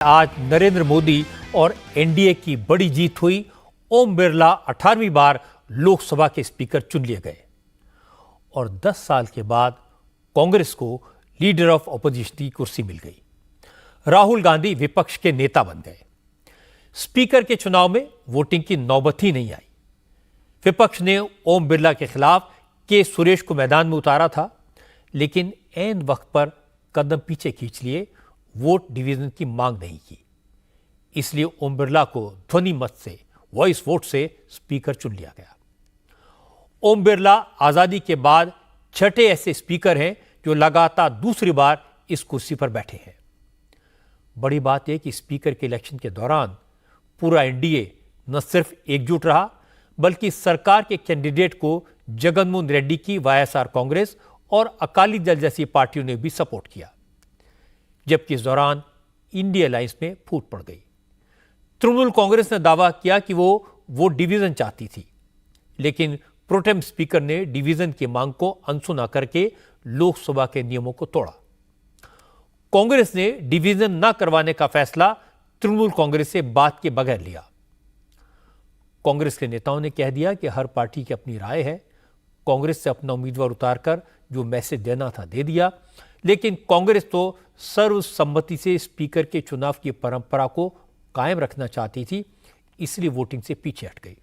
आज नरेंद्र मोदी और एनडीए की बड़ी जीत हुई। ओम बिरला 18वीं बार लोकसभा के स्पीकर चुन लिए गए और 10 साल के बाद कांग्रेस को लीडर ऑफ ऑपोजिशन की कुर्सी मिल गई। राहुल गांधी विपक्ष के नेता बन गए। स्पीकर के चुनाव में वोटिंग की नौबत ही नहीं आई। विपक्ष ने ओम बिरला के खिलाफ के सुरेश को मैदान में उतारा था, लेकिन ऐन वक्त पर कदम पीछे खींच लिए, वोट डिवीजन की मांग नहीं की। इसलिए ओम बिरला को ध्वनि मत से, वॉइस वोट से स्पीकर चुन लिया गया। ओम बिरला आजादी के बाद छठे ऐसे स्पीकर हैं जो लगातार दूसरी बार इस कुर्सी पर बैठे हैं। बड़ी बात यह कि स्पीकर के इलेक्शन के दौरान पूरा एनडीए न सिर्फ एकजुट रहा, बल्कि सरकार के कैंडिडेट को जगनमोहन रेड्डी की वाईएसआर कांग्रेस और अकाली दल जैसी पार्टियों ने भी सपोर्ट किया। जबकि इस दौरान इंडिया अलायंस में फूट पड़ गई। तृणमूल कांग्रेस ने दावा किया कि वो डिवीजन चाहती थी, लेकिन प्रोटेम स्पीकर ने डिवीजन की मांग को अनसुना करके लोकसभा के नियमों को तोड़ा। कांग्रेस ने डिवीजन न करवाने का फैसला तृणमूल कांग्रेस से बात के बगैर लिया। कांग्रेस के नेताओं ने कह दिया कि हर पार्टी की अपनी राय है। कांग्रेस से अपना उम्मीदवार उतारकर जो मैसेज देना था दे दिया, लेकिन कांग्रेस तो सर्वसम्मति से स्पीकर के चुनाव की परंपरा को कायम रखना चाहती थी, इसलिए वोटिंग से पीछे हट गई।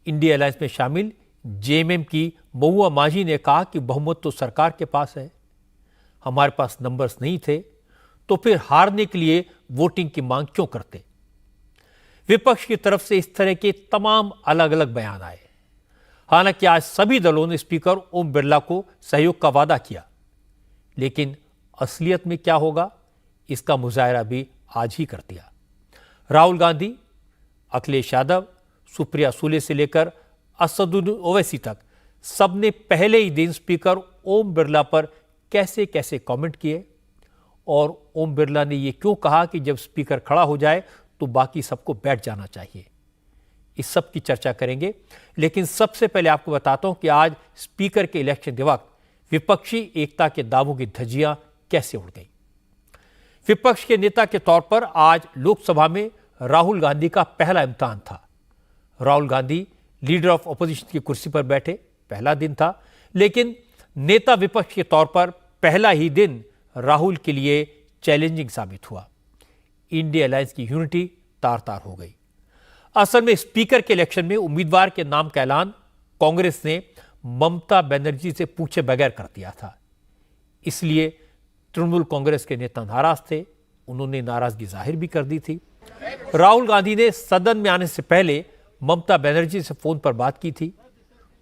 इंडिया अलायंस में शामिल जेएमएम की महुआ माझी ने कहा कि बहुमत तो सरकार के पास है, हमारे पास नंबर्स नहीं थे, तो फिर हारने के लिए वोटिंग की मांग क्यों करते। विपक्ष की तरफ से इस तरह के तमाम अलग अलग बयान आए। हालांकि आज सभी दलों ने स्पीकर ओम बिरला को सहयोग का वादा किया, लेकिन असलियत में क्या होगा, इसका मुजाहरा भी आज ही कर दिया। राहुल गांधी, अखिलेश यादव, सुप्रिया सुले से लेकर असदुद्दीन ओवैसी तक सबने पहले ही दिन स्पीकर ओम बिरला पर कैसे कैसे कमेंट किए और ओम बिरला ने यह क्यों कहा कि जब स्पीकर खड़ा हो जाए तो बाकी सबको बैठ जाना चाहिए। इस सब की चर्चा करेंगे, लेकिन सबसे पहले आपको बताता हूं कि आज स्पीकर के इलेक्शन के वक्त विपक्षी एकता के दावों की धज्जियां कैसे उड़ गई। विपक्ष के नेता के तौर पर आज लोकसभा में राहुल गांधी का पहला इम्तिहान था। Rahul Gandhi leader of opposition की कुर्सी पर बैठे, पहला दिन था, लेकिन नेता विपक्ष के तौर पर पहला ही दिन राहुल के लिए चैलेंजिंग साबित हुआ। इंडिया अलायंस की यूनिटी तार तार हो गई। असल में स्पीकर के इलेक्शन में उम्मीदवार के नाम का ऐलान कांग्रेस ने ममता बनर्जी से पूछे बगैर कर दिया था। इसलिए तृणमूल कांग्रेस के नेता नाराज थे, उन्होंने नाराजगी जाहिर भी कर दी थी। राहुल गांधी ने सदन में आने से पहले ममता बनर्जी से फोन पर बात की थी,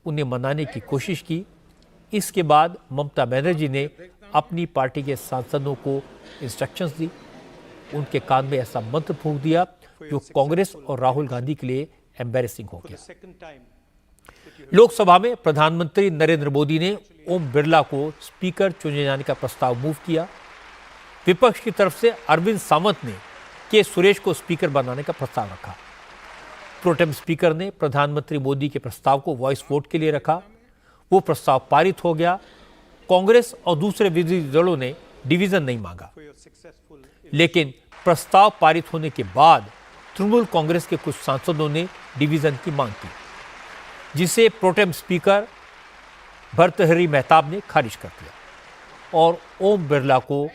उन्हें मनाने की कोशिश की। इसके बाद ममता बनर्जी ने अपनी पार्टी के सांसदों को इंस्ट्रक्शंस दी, उनके कान में ऐसा मंत्र फूंक दिया जो कांग्रेस और राहुल गांधी के लिए एम्बैरेसिंग हो गया। लोकसभा में प्रधानमंत्री नरेंद्र मोदी ने ओम बिरला को स्पीकर चुने जाने का प्रस्ताव मूव किया। विपक्ष की तरफ से अरविंद सावंत ने के सुरेश को स्पीकर बनाने का प्रस्ताव रखा। प्रोटेम स्पीकर ने प्रधानमंत्री मोदी के प्रस्ताव को वॉइस वोट के लिए रखा। वो प्रस्ताव पारित हो गया। कांग्रेस और दूसरे विरोधी दलों ने डिवीजन नहीं मांगा, लेकिन प्रस्ताव पारित होने के बाद तृणमूल कांग्रेस के कुछ सांसदों ने डिवीजन की मांग की, जिसे प्रोटेम स्पीकर भर्तृहरि मेहताब ने खारिज कर दिया और ओम बिरला को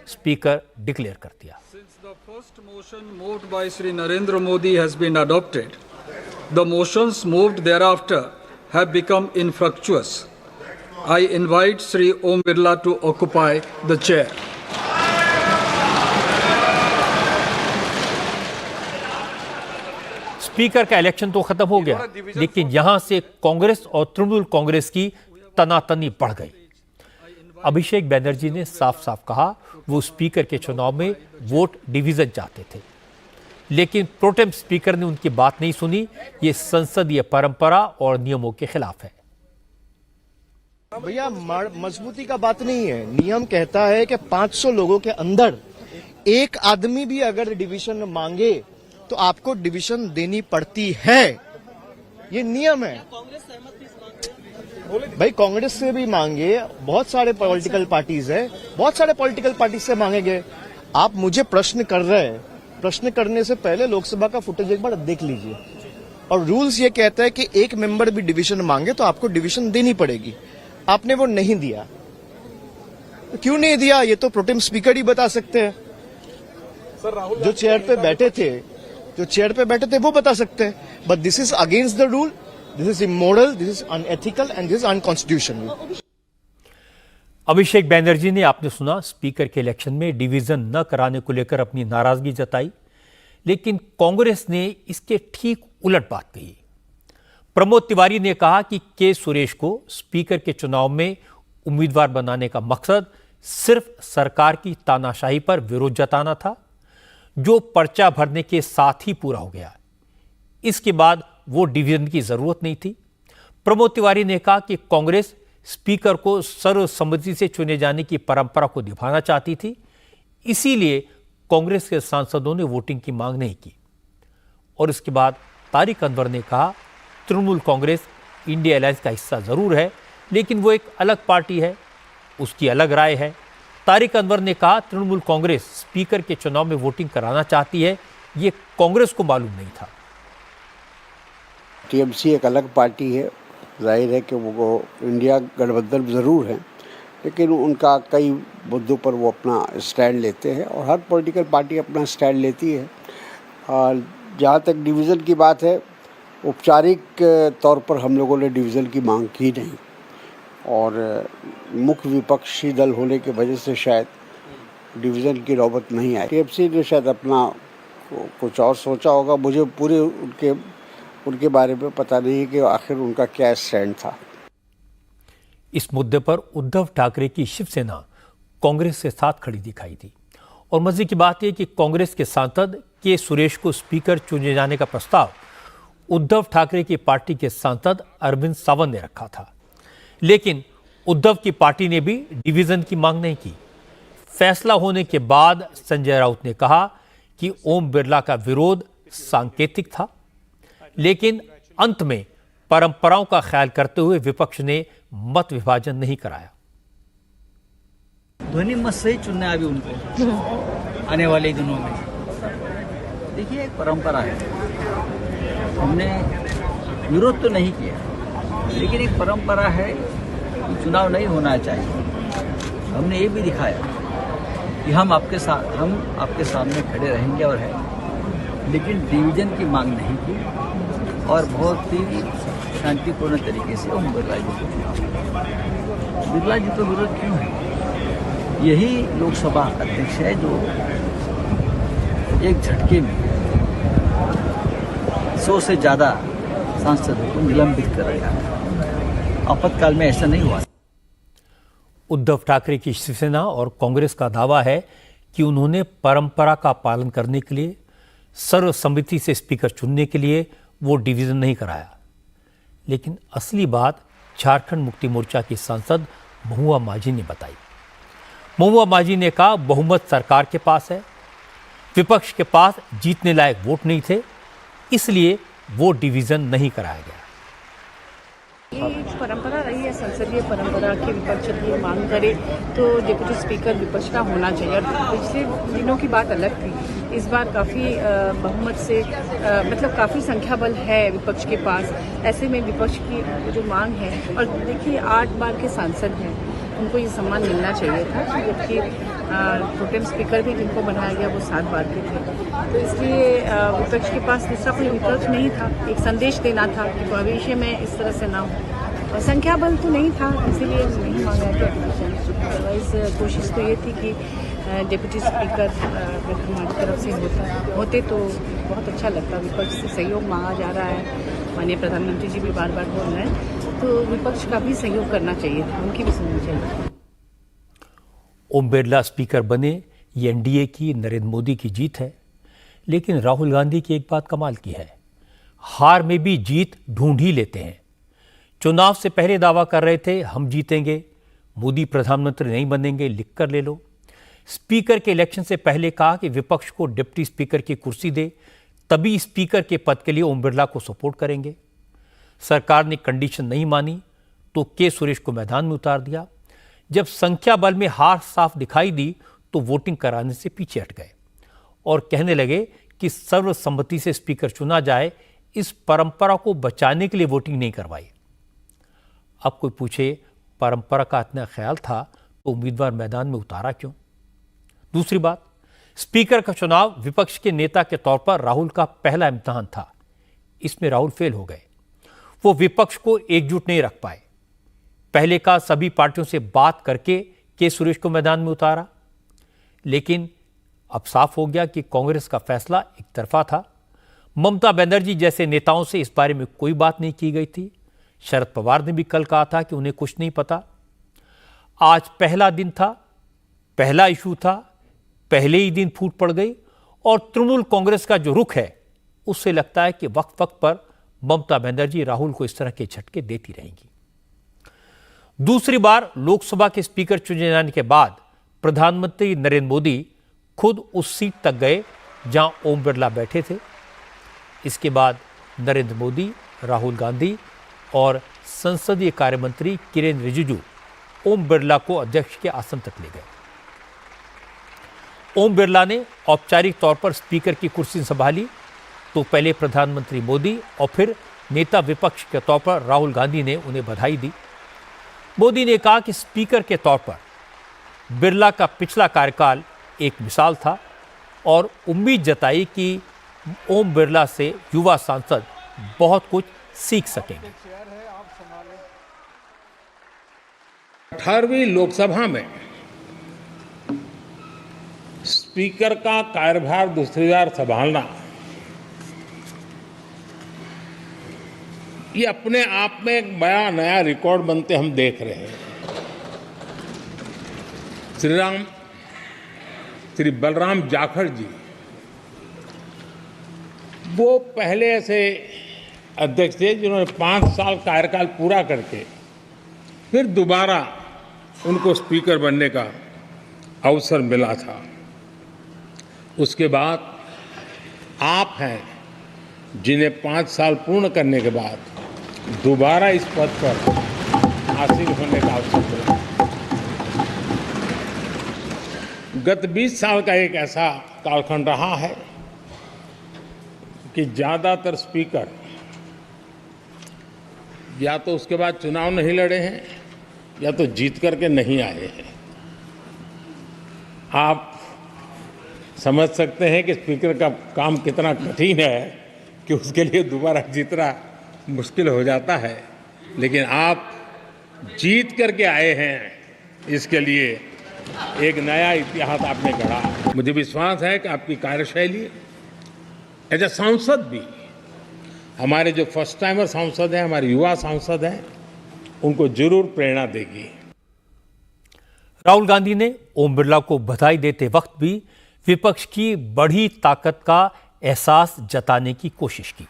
स्पीकर डिक्लेयर कर दिया। Since the first motion moved by Shri Narendra Modi has been adopted, the motions moved thereafter have become infructuous. I invite Shri Om Birla to occupy the chair. Speaker का election तो खत्म हो गया, लेकिन यहां से कांग्रेस और तृणमूल कांग्रेस की तनातनी बढ़ गई। अभिषेक बैनर्जी ने साफ साफ कहा वो स्पीकर के चुनाव में वोट डिवीजन चाहते थे, लेकिन प्रोटेम स्पीकर ने उनकी बात नहीं सुनी। ये संसदीय परंपरा और नियमों के खिलाफ है। भैया मजबूती का बात नहीं है। नियम कहता है कि 500 लोगों के अंदर एक आदमी भी अगर डिवीजन मांगे तो आपको डिवीजन देनी पड़ती है, ये नियम है। भाई कांग्रेस से भी मांगे, बहुत सारे पॉलिटिकल पार्टीज है, बहुत सारे पॉलिटिकल पार्टी से मांगेंगे। आप मुझे प्रश्न कर रहे हैं, प्रश्न करने से पहले लोकसभा का फुटेज एक बार देख लीजिए। और रूल्स ये कहता है कि एक मेंबर भी डिवीजन मांगे तो आपको डिवीजन देनी पड़ेगी। आपने वो नहीं दिया, तो क्यों नहीं दिया ये तो प्रोटेम स्पीकर ही बता सकते हैं। जो चेयर पे बैठे थे वो बता सकते हैं। But this is against the rule, this is immoral, this is unethical and this is unconstitutional. Abhishek Banerjee ने, आपने सुना, स्पीकर के इलेक्शन में डिवीजन न कराने को लेकर अपनी नाराजगी जताई, लेकिन कांग्रेस ने इसके ठीक उलट बात कही। प्रमोद तिवारी ने कहा कि के सुरेश को स्पीकर के चुनाव में उम्मीदवार बनाने का मकसद सिर्फ सरकार की तानाशाही पर विरोध जताना था, जो पर्चा भरने के साथ ही पूरा हो गया। इसके बाद वो डिवीजन की जरूरत नहीं थी। प्रमोद तिवारी ने कहा कि कांग्रेस स्पीकर को सर्वसम्मति से चुने जाने की परंपरा को निभाना चाहती थी, इसीलिए कांग्रेस के सांसदों ने वोटिंग की मांग नहीं की। और इसके बाद तारिक अनवर ने कहा, तृणमूल कांग्रेस इंडिया अलायंस का हिस्सा जरूर है, लेकिन वो एक अलग पार्टी है, उसकी अलग राय है। तारिक अनवर ने कहा, तृणमूल कांग्रेस स्पीकर के चुनाव में वोटिंग कराना चाहती है, ये कांग्रेस को मालूम नहीं था। टीएमसी एक अलग पार्टी है, जाहिर है कि वो इंडिया गठबंधन ज़रूर है, लेकिन उनका कई मुद्दों पर वो अपना स्टैंड लेते हैं और हर पॉलिटिकल पार्टी अपना स्टैंड लेती है। और जहाँ तक डिवीज़न की बात है, औपचारिक तौर पर हम लोगों ने डिवीज़न की मांग की नहीं, और मुख्य विपक्षी दल होने की वजह से शायद डिवीज़न की नौबत नहीं आई। टीएमसी ने शायद अपना कुछ और सोचा होगा, मुझे पूरे उनके बारे में पता नहीं है कि आखिर उनका क्या स्टैंड था। इस मुद्दे पर उद्धव ठाकरे की शिवसेना कांग्रेस के साथ खड़ी दिखाई दी। और मजे की बात यह कि कांग्रेस के सांसद के सुरेश को स्पीकर चुने जाने का प्रस्ताव उद्धव ठाकरे की पार्टी के सांसद अरविंद सावंत ने रखा था, लेकिन उद्धव की पार्टी ने भी डिवीजन की मांग नहीं की। फैसला होने के बाद संजय राउत ने कहा कि ओम बिरला का विरोध सांकेतिक था, लेकिन अंत में परंपराओं का ख्याल करते हुए विपक्ष ने मत विभाजन नहीं कराया। ध्वनि मत से ही चुनना है अभी उनको आने वाले दिनों में। देखिए, एक परंपरा है, हमने विरोध तो नहीं किया, लेकिन एक परंपरा है कि चुनाव नहीं होना चाहिए। हमने ये भी दिखाया कि हम आपके सामने खड़े रहेंगे और है, लेकिन डिवीजन की मांग नहीं की और बहुत ही शांतिपूर्ण तरीके से ओम बिरला जी को चुना। बिरला जी तो विरोध क्यों है? यही लोकसभा अध्यक्ष है जो एक झटके में 100 से ज़्यादा सांसदों को निलंबित कर रहा है। आपातकाल में ऐसा नहीं हुआ। उद्धव ठाकरे की शिवसेना और कांग्रेस का दावा है कि उन्होंने परंपरा का पालन करने के लिए, सर्वसम्मति से स्पीकर चुनने के लिए वो डिवीजन नहीं कराया। लेकिन असली बात झारखंड मुक्ति मोर्चा की सांसद महुआ माझी ने बताई। महुआ माझी ने कहा, बहुमत सरकार के पास है, विपक्ष के पास जीतने लायक वोट नहीं थे, इसलिए वो डिवीजन नहीं कराया गया। ये एक परंपरा रही है, संसदीय परंपरा की विपक्ष की मांग करे तो डिप्टी स्पीकर विपक्ष का होना चाहिए। और पिछले दिनों की बात अलग थी, इस बार काफ़ी बहुमत से मतलब काफ़ी संख्या बल है विपक्ष के पास। ऐसे में विपक्ष की जो मांग है, और देखिए 8 बार के सांसद हैं, उनको ये सम्मान मिलना चाहिए था, जबकि प्रोटेम स्पीकर भी जिनको बनाया गया वो 7 बार के थे। तो इसलिए विपक्ष के पास दूसरा कोई विकल्प नहीं था, एक संदेश देना था कि भविष्य में इस तरह से ना हो। और संख्या बल तो नहीं था, इसीलिए नहीं मांगा गया डिवीजन। अदरवाइज कोशिश तो ये थी कि डिप्टी स्पीकर अगर हमारी तरफ से होते तो बहुत अच्छा लगता। विपक्ष से सहयोग मांगा जा रहा है, माननीय प्रधानमंत्री जी भी बार बार बोल रहे हैं, तो विपक्ष का भी सहयोग करना चाहिए था, उनकी भी सुननी चाहिए। ओम बिरला स्पीकर बने, ये एनडीए की, नरेंद्र मोदी की जीत है। लेकिन राहुल गांधी की एक बात कमाल की है, हार में भी जीत ढूंढ ही लेते हैं। चुनाव से पहले दावा कर रहे थे हम जीतेंगे, मोदी प्रधानमंत्री नहीं बनेंगे, लिख कर ले लो। स्पीकर के इलेक्शन से पहले कहा कि विपक्ष को डिप्टी स्पीकर की कुर्सी दे, तभी स्पीकर के पद के लिए ओम बिरला को सपोर्ट करेंगे। सरकार ने कंडीशन नहीं मानी तो के सुरेश को मैदान में उतार दिया। जब संख्या बल में हार साफ दिखाई दी तो वोटिंग कराने से पीछे हट गए और कहने लगे कि सर्वसम्मति से स्पीकर चुना जाए, इस परंपरा को बचाने के लिए वोटिंग नहीं करवाई। अब कोई पूछे परंपरा का इतना ख्याल था तो उम्मीदवार मैदान में उतारा क्यों? दूसरी बात, स्पीकर का चुनाव विपक्ष के नेता के तौर पर राहुल का पहला इम्तिहान था। इसमें राहुल फेल हो गए। वो विपक्ष को एकजुट नहीं रख पाए। पहले का सभी पार्टियों से बात करके के सुरेश को मैदान में उतारा, लेकिन अब साफ हो गया कि कांग्रेस का फैसला एक तरफा था। ममता बनर्जी जैसे नेताओं से इस बारे में कोई बात नहीं की गई थी। शरद पवार ने भी कल कहा था कि उन्हें कुछ नहीं पता। आज पहला दिन था, पहला इशू था, पहले ही दिन फूट पड़ गई और तृणमूल कांग्रेस का जो रुख है उससे लगता है कि वक्त वक्त पर ममता बनर्जी राहुल को इस तरह के झटके देती रहेंगी। दूसरी बार लोकसभा के स्पीकर चुने जाने के बाद प्रधानमंत्री नरेंद्र मोदी खुद उस सीट तक गए जहां ओम बिरला बैठे थे। इसके बाद नरेंद्र मोदी, राहुल गांधी और संसदीय कार्य मंत्री किरेन रिजिजू ओम बिरला को अध्यक्ष के आसन तक ले गए। ओम बिरला ने औपचारिक तौर पर स्पीकर की कुर्सी संभाली तो पहले प्रधानमंत्री मोदी और फिर नेता विपक्ष के तौर पर राहुल गांधी ने उन्हें बधाई दी। मोदी ने कहा कि स्पीकर के तौर पर बिरला का पिछला कार्यकाल एक मिसाल था और उम्मीद जताई कि ओम बिरला से युवा सांसद बहुत कुछ सीख सकेंगे। 18वीं लोकसभा में स्पीकर का कार्यभार दूसरी बार संभालना ये अपने आप में एक बड़ा नया रिकॉर्ड बनते हम देख रहे हैं। श्री बलराम जाखड़ जी वो पहले ऐसे अध्यक्ष थे जिन्होंने 5 साल कार्यकाल पूरा करके फिर दोबारा उनको स्पीकर बनने का अवसर मिला था। उसके बाद आप हैं जिन्हें 5 साल पूर्ण करने के बाद दोबारा इस पद पर आसीन होने का अवसर मिला। गत 20 साल का एक ऐसा कालखंड रहा है कि ज़्यादातर स्पीकर या तो उसके बाद चुनाव नहीं लड़े हैं या तो जीत करके नहीं आए हैं। आप समझ सकते हैं कि स्पीकर का काम कितना कठिन है कि उसके लिए दोबारा जीतना मुश्किल हो जाता है, लेकिन आप जीत करके आए हैं, इसके लिए एक नया इतिहास आपने गढ़ा। मुझे विश्वास है कि आपकी कार्यशैली एज ए सांसद भी हमारे जो फर्स्ट टाइमर सांसद हैं, हमारे युवा सांसद हैं, उनको जरूर प्रेरणा देगी। राहुल गांधी ने ओम बिरला को बधाई देते वक्त भी विपक्ष की बढ़ी ताकत का एहसास जताने की कोशिश की।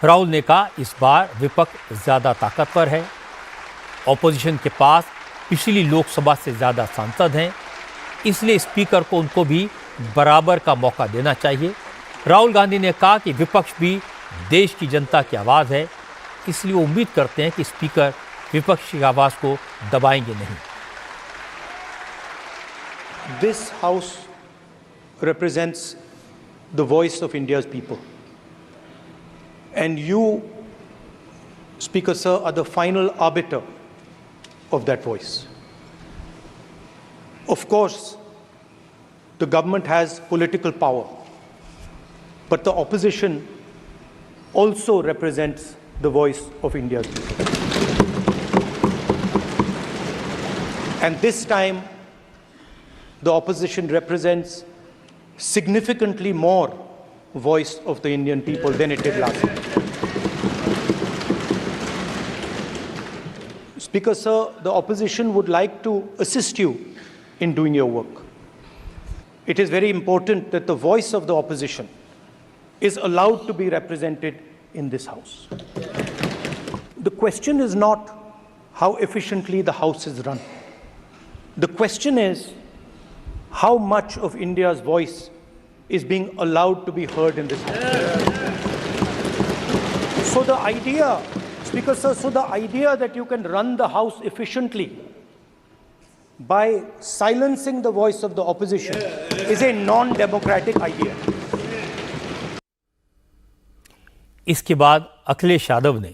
राहुल ने कहा इस बार विपक्ष ज्यादा ताकतवर है, ऑपोजिशन के पास पिछली लोकसभा से ज्यादा सांसद हैं, इसलिए स्पीकर को उनको भी बराबर का मौका देना चाहिए। राहुल गांधी ने कहा कि विपक्ष भी देश की जनता की आवाज़ है, इसलिए उम्मीद करते हैं कि स्पीकर विपक्ष की आवाज़ को दबाएंगे नहीं। This house represents the voice of India's people. And you, Speaker Sir, are the final arbiter of that voice. Of course, the government has political power, but the opposition also represents the voice of India's people. And this time, the opposition represents significantly more voice of the Indian people than it did last time. Speaker Sir, the opposition would like to assist you in doing your work. It is very important that the voice of the opposition is allowed to be represented in this House. The question is not how efficiently the House is run. The question is how much of India's voice is being allowed to be heard in this House. So the idea, Speaker Sir, that you can run the House efficiently by silencing the voice of the opposition is a non-democratic idea. इसके बाद अखिलेश यादव ने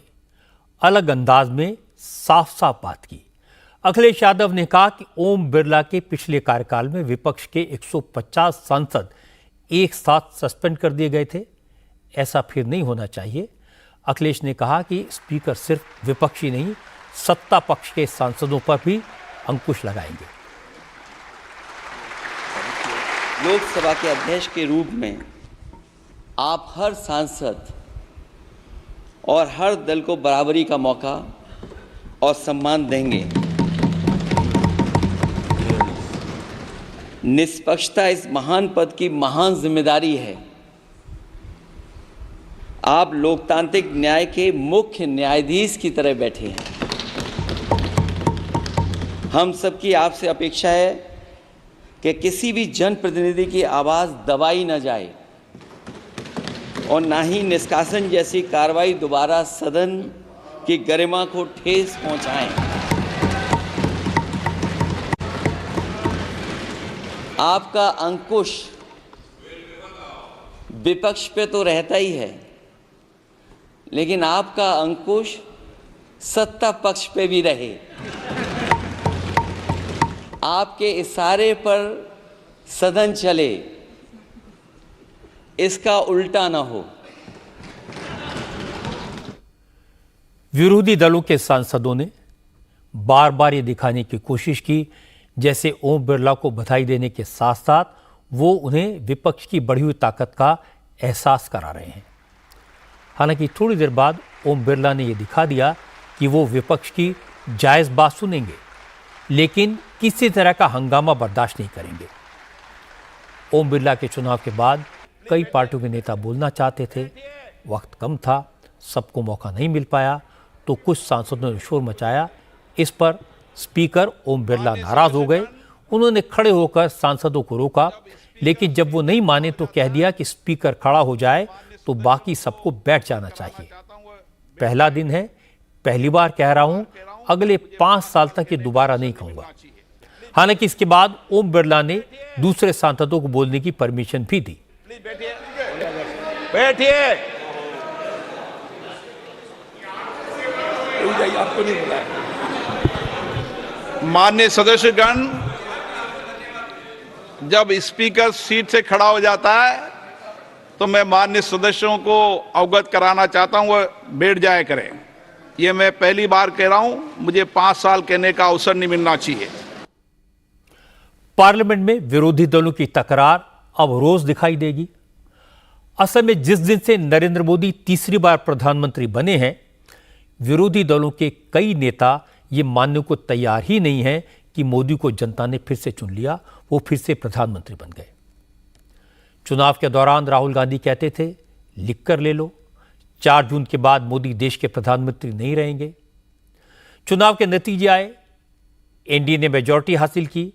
अलग अंदाज में साफ साफ बात की। अखिलेश यादव ने कहा कि ओम बिरला के पिछले कार्यकाल में विपक्ष के 150 सांसद एक साथ सस्पेंड कर दिए गए थे। ऐसा फिर नहीं होना चाहिए। अखिलेश ने कहा कि स्पीकर सिर्फ विपक्षी नहीं, सत्ता पक्ष के सांसदों पर भी अंकुश लगाएंगे। लोकसभा के अध्यक्ष के रूप में आप हर सांसद और हर दल को बराबरी का मौका और सम्मान देंगे। निष्पक्षता इस महान पद की महान जिम्मेदारी है। आप लोकतांत्रिक न्याय के मुख्य न्यायाधीश की तरह बैठे हैं। हम सबकी आपसे अपेक्षा है कि किसी भी जनप्रतिनिधि की आवाज़ दबाई न जाए और ना ही निष्कासन जैसी कार्रवाई दोबारा सदन की गरिमा को ठेस पहुंचाएं। आपका अंकुश विपक्ष पे तो रहता ही है, लेकिन आपका अंकुश सत्ता पक्ष पे भी रहे। आपके इशारे पर सदन चले, इसका उल्टा ना हो। विरोधी दलों के सांसदों ने बार बार ये दिखाने की कोशिश की जैसे ओम बिरला को बधाई देने के साथ साथ वो उन्हें विपक्ष की बढ़ी हुई ताकत का एहसास करा रहे हैं। हालांकि थोड़ी देर बाद ओम बिरला ने यह दिखा दिया कि वो विपक्ष की जायज़ बात सुनेंगे, लेकिन किसी तरह का हंगामा बर्दाश्त नहीं करेंगे। ओम बिरला के चुनाव के बाद कई पार्टियों के नेता बोलना चाहते थे, वक्त कम था, सबको मौका नहीं मिल पाया, तो कुछ सांसदों ने शोर मचाया। इस पर स्पीकर ओम बिरला नाराज हो गए। उन्होंने खड़े होकर सांसदों को रोका, लेकिन जब वो नहीं माने तो कह दिया कि स्पीकर खड़ा हो जाए तो बाकी सबको बैठ जाना चाहिए। पहला दिन है, पहली बार कह रहा हूं, अगले 5 साल तक ये दोबारा नहीं कहूंगा। हालांकि इसके बाद ओम बिरला ने दूसरे सांसदों को बोलने की परमिशन भी दी। बैठिए। आपको नहीं बुलाया। माननीय सदस्यगण, जब स्पीकर सीट से खड़ा हो जाता है तो मैं माननीय सदस्यों को अवगत कराना चाहता हूं, वह बैठ जाया करें। ये मैं पहली बार कह रहा हूं, मुझे 5 साल कहने का अवसर नहीं मिलना चाहिए। पार्लियामेंट में विरोधी दलों की तकरार अब रोज दिखाई देगी। असल में जिस दिन से नरेंद्र मोदी तीसरी बार प्रधानमंत्री बने हैं, विरोधी दलों के कई नेता ये मानने को तैयार ही नहीं है कि मोदी को जनता ने फिर से चुन लिया, वो फिर से प्रधानमंत्री बन गए। चुनाव के दौरान राहुल गांधी कहते थे, लिख कर ले लो, 4 जून के बाद मोदी देश के प्रधानमंत्री नहीं रहेंगे। चुनाव के नतीजे आए, एनडीए ने मेजॉरिटी हासिल की,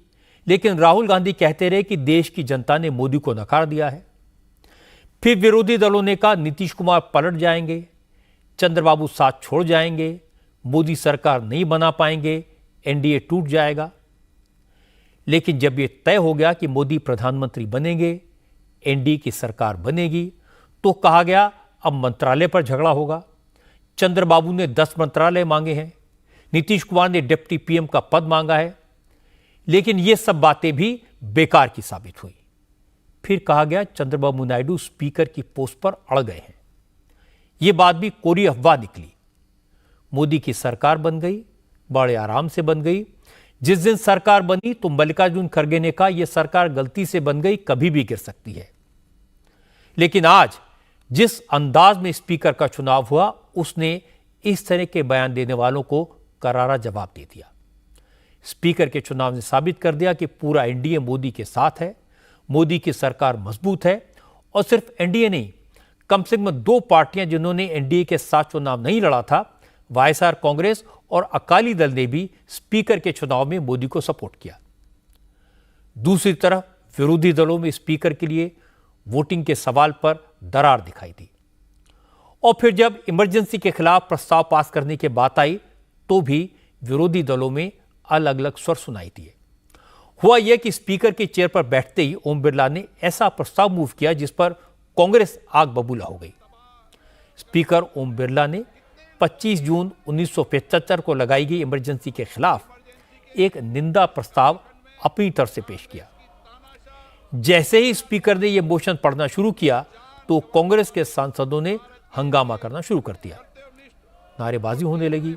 लेकिन राहुल गांधी कहते रहे कि देश की जनता ने मोदी को नकार दिया है। फिर विरोधी दलों ने कहा नीतीश कुमार पलट जाएंगे, चंद्रबाबू साथ छोड़ जाएंगे, मोदी सरकार नहीं बना पाएंगे, एनडीए टूट जाएगा। लेकिन जब यह तय हो गया कि मोदी प्रधानमंत्री बनेंगे, एनडीए की सरकार बनेगी, तो कहा गया अब मंत्रालय पर झगड़ा होगा। चंद्रबाबू ने 10 मंत्रालय मांगे हैं, नीतीश कुमार ने डिप्टी पीएम का पद मांगा है, लेकिन ये सब बातें भी बेकार की साबित हुई। फिर कहा गया चंद्रबाबू नायडू स्पीकर की पोस्ट पर अड़ गए हैं। यह बात भी कोरी अफवाह निकली। मोदी की सरकार बन गई, बड़े आराम से बन गई। जिस दिन सरकार बनी तो मल्लिकार्जुन खड़गे ने कहा यह सरकार गलती से बन गई, कभी भी गिर सकती है। लेकिन आज जिस अंदाज में स्पीकर का चुनाव हुआ, उसने इस तरह के बयान देने वालों को करारा जवाब दे दिया। स्पीकर के चुनाव ने साबित कर दिया कि पूरा एनडीए मोदी के साथ है, मोदी की सरकार मजबूत है। और सिर्फ एनडीए नहीं, कम से कम 2 पार्टियां जिन्होंने एनडीए के साथ चुनाव नहीं लड़ा था, वाईएसआर कांग्रेस और अकाली दल ने भी स्पीकर के चुनाव में मोदी को सपोर्ट किया। दूसरी तरफ विरोधी दलों में स्पीकर के लिए वोटिंग के सवाल पर दरार दिखाई दी। और फिर जब इमरजेंसी के खिलाफ प्रस्ताव पास करने की बात आई, तो भी विरोधी दलों में अलग अलग स्वर सुनाई दिए। हुआ यह कि स्पीकर की चेयर पर बैठते ही ओम बिरला ने ऐसा प्रस्ताव मूव किया जिस पर कांग्रेस आग बबूला हो गई। स्पीकर ओम बिरला ने 25 जून 1975 को लगाई गई इमरजेंसी के खिलाफ एक निंदा प्रस्ताव अपनी तरफ से पेश किया। जैसे ही स्पीकर ने यह मोशन पढ़ना शुरू किया तो कांग्रेस के सांसदों ने हंगामा करना शुरू कर दिया। नारेबाजी होने लगी।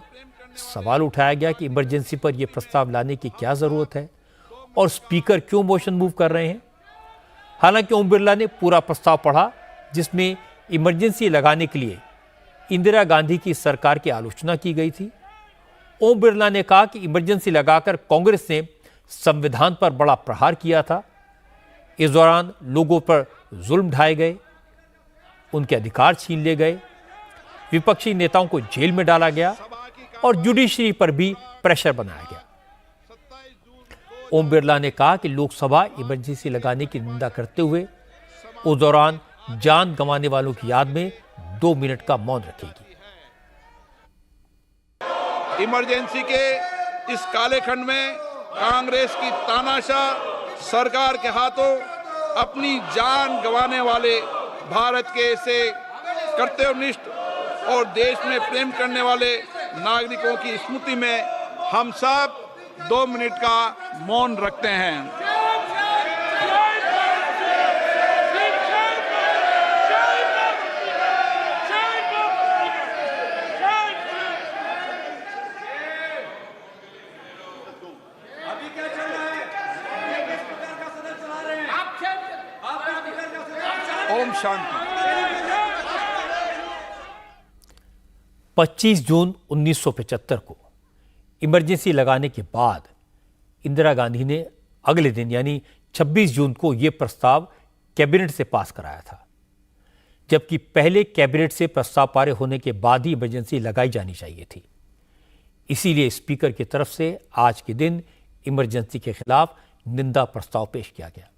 सवाल उठाया गया कि इमरजेंसी पर यह प्रस्ताव लाने की क्या जरूरत है और स्पीकर क्यों मोशन मूव कर रहे हैं। हालांकि ओम बिरला ने पूरा प्रस्ताव पढ़ा जिसमें इमरजेंसी लगाने के लिए इंदिरा गांधी की सरकार की आलोचना की गई थी। ओम बिरला ने कहा कि इमरजेंसी लगाकर कांग्रेस ने संविधान पर बड़ा प्रहार किया था। इस दौरान लोगों पर जुल्म ढाए गए, उनके अधिकार छीन लिए गए, विपक्षी नेताओं को जेल में डाला गया और जुडिशरी पर भी प्रेशर बनाया गया। ओम बिरला ने कहा कि लोकसभा इमरजेंसी लगाने की निंदा करते हुए उस दौरान जान गंवाने वालों की याद में 2 मिनट का मौन रखेगी। इमरजेंसी के इस काले खंड में कांग्रेस की तानाशाह सरकार के हाथों अपनी जान गंवाने वाले भारत के ऐसे कर्तव्यनिष्ठ और देश में प्रेम करने वाले नागरिकों की स्मृति में हम सब 2 मिनट का मौन रखते हैं। ओम शांति। 25 जून 1975 को इमरजेंसी लगाने के बाद इंदिरा गांधी ने अगले दिन यानी 26 जून को यह प्रस्ताव कैबिनेट से पास कराया था, जबकि पहले कैबिनेट से प्रस्ताव पारित होने के बाद ही इमरजेंसी लगाई जानी चाहिए थी। इसीलिए स्पीकर की तरफ से आज के दिन इमरजेंसी के खिलाफ निंदा प्रस्ताव पेश किया गया,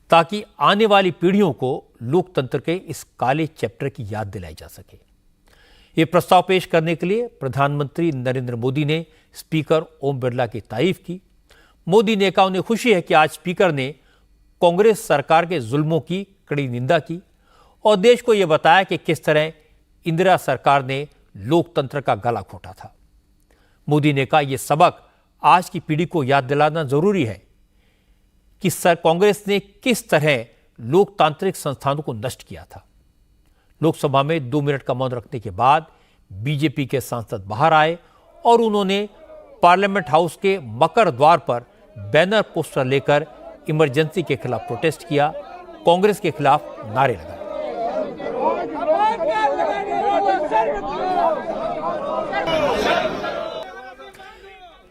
ताकि आने वाली पीढ़ियों को लोकतंत्र के इस काले चैप्टर की याद दिलाई जा सके। यह प्रस्ताव पेश करने के लिए प्रधानमंत्री नरेंद्र मोदी ने स्पीकर ओम बिरला की तारीफ की। मोदी ने कहा उन्हें खुशी है कि आज स्पीकर ने कांग्रेस सरकार के जुल्मों की कड़ी निंदा की और देश को यह बताया कि किस तरह इंदिरा सरकार ने लोकतंत्र का गला घोटा था। मोदी ने कहा यह सबक आज की पीढ़ी को याद दिलाना जरूरी है कि कांग्रेस ने किस तरह लोकतांत्रिक संस्थानों को नष्ट किया था। लोकसभा में 2 मिनट का मौन रखने के बाद बीजेपी के सांसद बाहर आए और उन्होंने पार्लियामेंट हाउस के मकर द्वार पर बैनर पोस्टर लेकर इमरजेंसी के खिलाफ प्रोटेस्ट किया, कांग्रेस के खिलाफ नारे लगाए।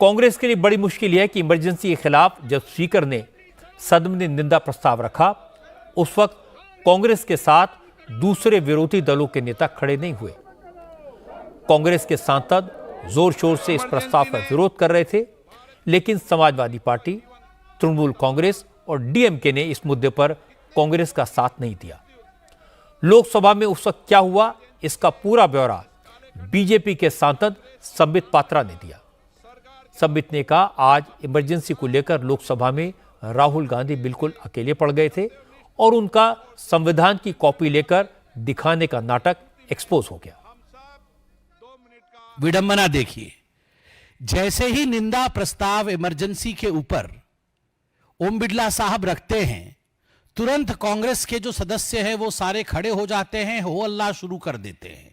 कांग्रेस के लिए बड़ी मुश्किल यह है कि इमरजेंसी के खिलाफ जब स्पीकर ने सदन में निंदा प्रस्ताव रखा, उस वक्त कांग्रेस के साथ दूसरे विरोधी दलों के नेता खड़े नहीं हुए। कांग्रेस के सांसद जोर शोर से इस प्रस्ताव का विरोध कर रहे थे, लेकिन समाजवादी पार्टी, तृणमूल कांग्रेस और डीएमके ने इस मुद्दे पर कांग्रेस का साथ नहीं दिया। लोकसभा में उस वक्त क्या हुआ, इसका पूरा ब्यौरा बीजेपी के सांसद संबित पात्रा ने दिया। संबित ने कहा आज इमरजेंसी को लेकर लोकसभा में राहुल गांधी बिल्कुल अकेले पड़ गए थे और उनका संविधान की कॉपी लेकर दिखाने का नाटक एक्सपोज हो गया। विडंबना देखिए, जैसे ही निंदा प्रस्ताव इमरजेंसी के ऊपर ओम बिरला साहब रखते हैं, तुरंत कांग्रेस के जो सदस्य हैं वो सारे खड़े हो जाते हैं, हो अल्लाह शुरू कर देते हैं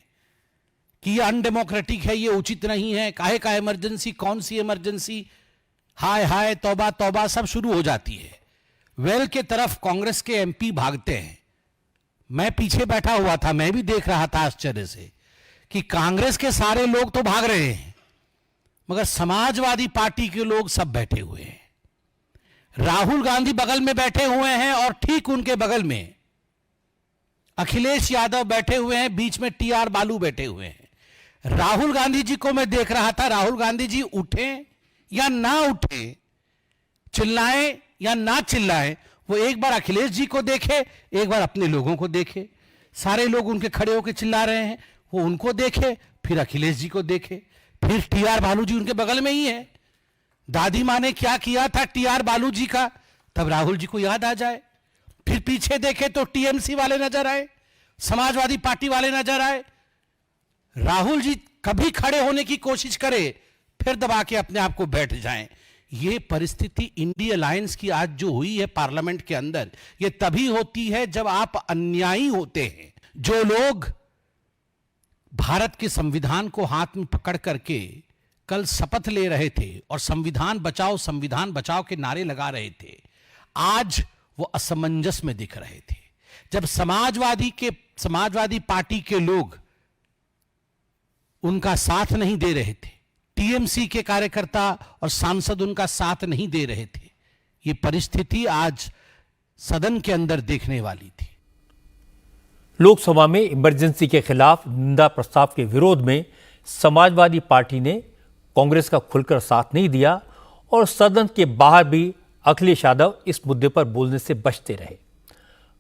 कि ये अनडेमोक्रेटिक है, ये उचित नहीं है, काहे का इमरजेंसी, कौन सी इमरजेंसी, हाय हाय तौबा तौबा सब शुरू हो जाती है। वेल के तरफ कांग्रेस के एमपी भागते हैं। मैं पीछे बैठा हुआ था, मैं भी देख रहा था आश्चर्य से कि कांग्रेस के सारे लोग तो भाग रहे हैं, मगर समाजवादी पार्टी के लोग सब बैठे हुए हैं। राहुल गांधी बगल में बैठे हुए हैं और ठीक उनके बगल में अखिलेश यादव बैठे हुए हैं, बीच में टीआर बालू बैठे हुए हैं। राहुल गांधी जी को मैं देख रहा था, राहुल गांधी जी उठे या ना उठे, चिल्लाएं या ना चिल्लाएं, वो एक बार अखिलेश जी को देखे, एक बार अपने लोगों को देखे। सारे लोग उनके खड़े होकर चिल्ला रहे हैं, वो उनको देखे, फिर अखिलेश जी को देखे, फिर टीआर बालू जी उनके बगल में ही है। दादी माँ ने क्या किया था टीआर बालू जी का, तब राहुल जी को याद आ जाए। फिर पीछे देखे तो टीएमसी वाले नजर आए, समाजवादी पार्टी वाले नजर आए। राहुल जी कभी खड़े होने की कोशिश करे, फिर दबा के अपने आप को बैठ जाएं। ये परिस्थिति इंडिया अलायंस की आज जो हुई है पार्लियामेंट के अंदर, ये तभी होती है जब आप अन्यायी होते हैं। जो लोग भारत के संविधान को हाथ में पकड़ करके कल शपथ ले रहे थे और संविधान बचाओ के नारे लगा रहे थे, आज वो असमंजस में दिख रहे थे। जब समाजवादी पार्टी के लोग उनका साथ नहीं दे रहे थे, टीएमसी के कार्यकर्ता और सांसद उनका साथ नहीं दे रहे थे, ये परिस्थिति आज सदन के अंदर देखने वाली थी। लोकसभा में इमरजेंसी के खिलाफ निंदा प्रस्ताव के विरोध में समाजवादी पार्टी ने कांग्रेस का खुलकर साथ नहीं दिया और सदन के बाहर भी अखिलेश यादव इस मुद्दे पर बोलने से बचते रहे।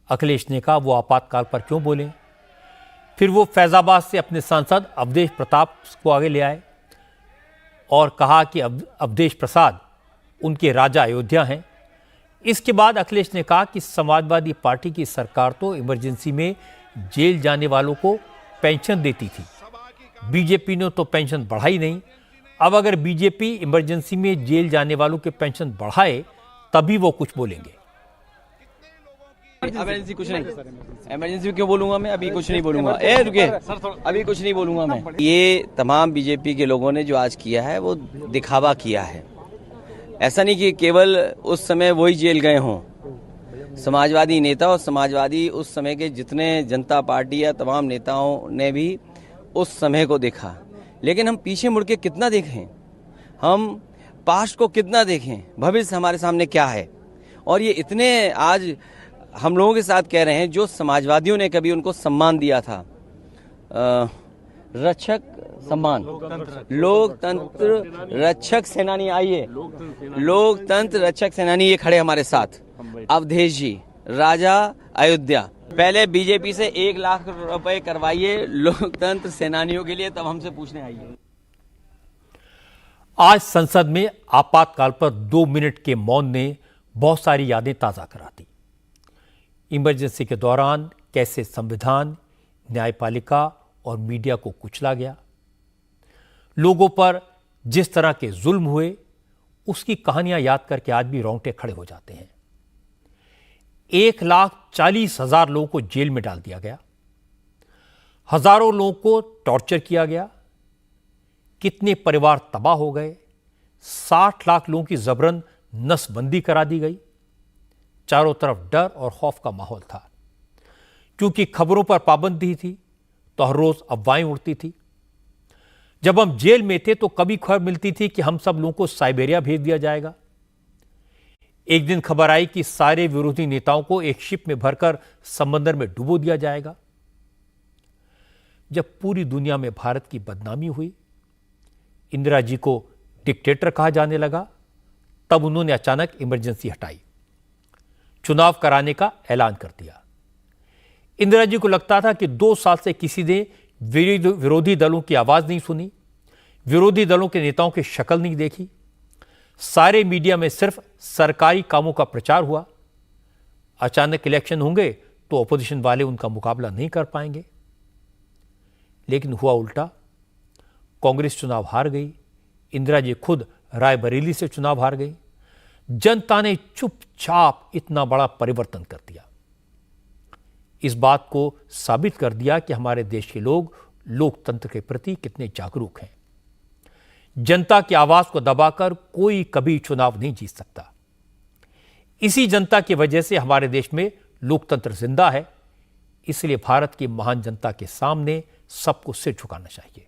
अखिलेश ने कहा वो आपातकाल पर क्यों बोलें। फिर वो फैजाबाद से अपने सांसद अवधेश प्रताप को आगे ले आए और कहा कि अवधेश प्रसाद उनके राजा अयोध्या हैं। इसके बाद अखिलेश ने कहा कि समाजवादी पार्टी की सरकार तो इमरजेंसी में जेल जाने वालों को पेंशन देती थी, बीजेपी ने तो पेंशन बढ़ाई नहीं। अब अगर बीजेपी इमरजेंसी में जेल जाने वालों के पेंशन बढ़ाए तभी वो कुछ बोलेंगे। इमरजेंसी कुछ नहीं, इमरजेंसी क्यों बोलूंगा मैं, अभी कुछ नहीं बोलूंगा। रुके, अभी कुछ नहीं बोलूंगा मैं। ये तमाम बीजेपी के लोगों ने जो आज किया है वो दिखावा किया है। ऐसा नहीं कि केवल उस समय वही जेल गए हों। समाजवादी नेता और समाजवादी उस समय के जितने जनता पार्टी या तमाम नेताओं ने भी उस समय को देखा, लेकिन हम पीछे मुड़ के कितना देखें, हम पास्ट को कितना देखें, भविष्य हमारे सामने क्या है। और ये इतने आज हम लोगों के साथ कह रहे हैं जो समाजवादियों ने कभी उनको सम्मान दिया था, रक्षक सम्मान, लोकतंत्र रक्षक सेनानी, आइए लोकतंत्र रक्षक सेनानी, ये खड़े हमारे साथ अवधेश जी, राजा अयोध्या। पहले बीजेपी से 1 लाख रुपए करवाइए लोकतंत्र सेनानियों के लिए, तब हमसे पूछने आइए। आज संसद में आपातकाल पर 2 मिनट के मौन ने बहुत सारी यादें ताजा करा दी। इमरजेंसी के दौरान कैसे संविधान, न्यायपालिका और मीडिया को कुचला गया, लोगों पर जिस तरह के जुल्म हुए, उसकी कहानियां याद करके आज भी रोंगटे खड़े हो जाते हैं। 1,40,000 लोगों को जेल में डाल दिया गया, हजारों लोगों को टॉर्चर किया गया, कितने परिवार तबाह हो गए, 60 लाख लोगों की जबरन नसबंदी करा दी गई। चारों तरफ डर और खौफ का माहौल था, क्योंकि खबरों पर पाबंदी थी तो हर रोज अफवाहें उड़ती थी। जब हम जेल में थे तो कभी खबर मिलती थी कि हम सब लोगों को साइबेरिया भेज दिया जाएगा। एक दिन खबर आई कि सारे विरोधी नेताओं को एक शिप में भरकर समंदर में डुबो दिया जाएगा। जब पूरी दुनिया में भारत की बदनामी हुई, इंदिरा जी को डिक्टेटर कहा जाने लगा, तब उन्होंने अचानक इमरजेंसी हटाई, चुनाव कराने का ऐलान कर दिया। इंदिरा जी को लगता था कि 2 साल से किसी ने विरोधी दलों की आवाज नहीं सुनी, विरोधी दलों के नेताओं की शक्ल नहीं देखी। सारे मीडिया में सिर्फ सरकारी कामों का प्रचार हुआ। अचानक इलेक्शन होंगे तो अपोजिशन वाले उनका मुकाबला नहीं कर पाएंगे। लेकिन हुआ उल्टा, कांग्रेस चुनाव हार गई, इंदिरा जी खुद रायबरेली से चुनाव हार गई। जनता ने चुपचाप इतना बड़ा परिवर्तन कर दिया। इस बात को साबित कर दिया कि हमारे देश के लोग लोकतंत्र के प्रति कितने जागरूक हैं। जनता की आवाज को दबाकर कोई कभी चुनाव नहीं जीत सकता। इसी जनता की वजह से हमारे देश में लोकतंत्र जिंदा है। इसलिए भारत की महान जनता के सामने सबको सिर झुकाना चाहिए।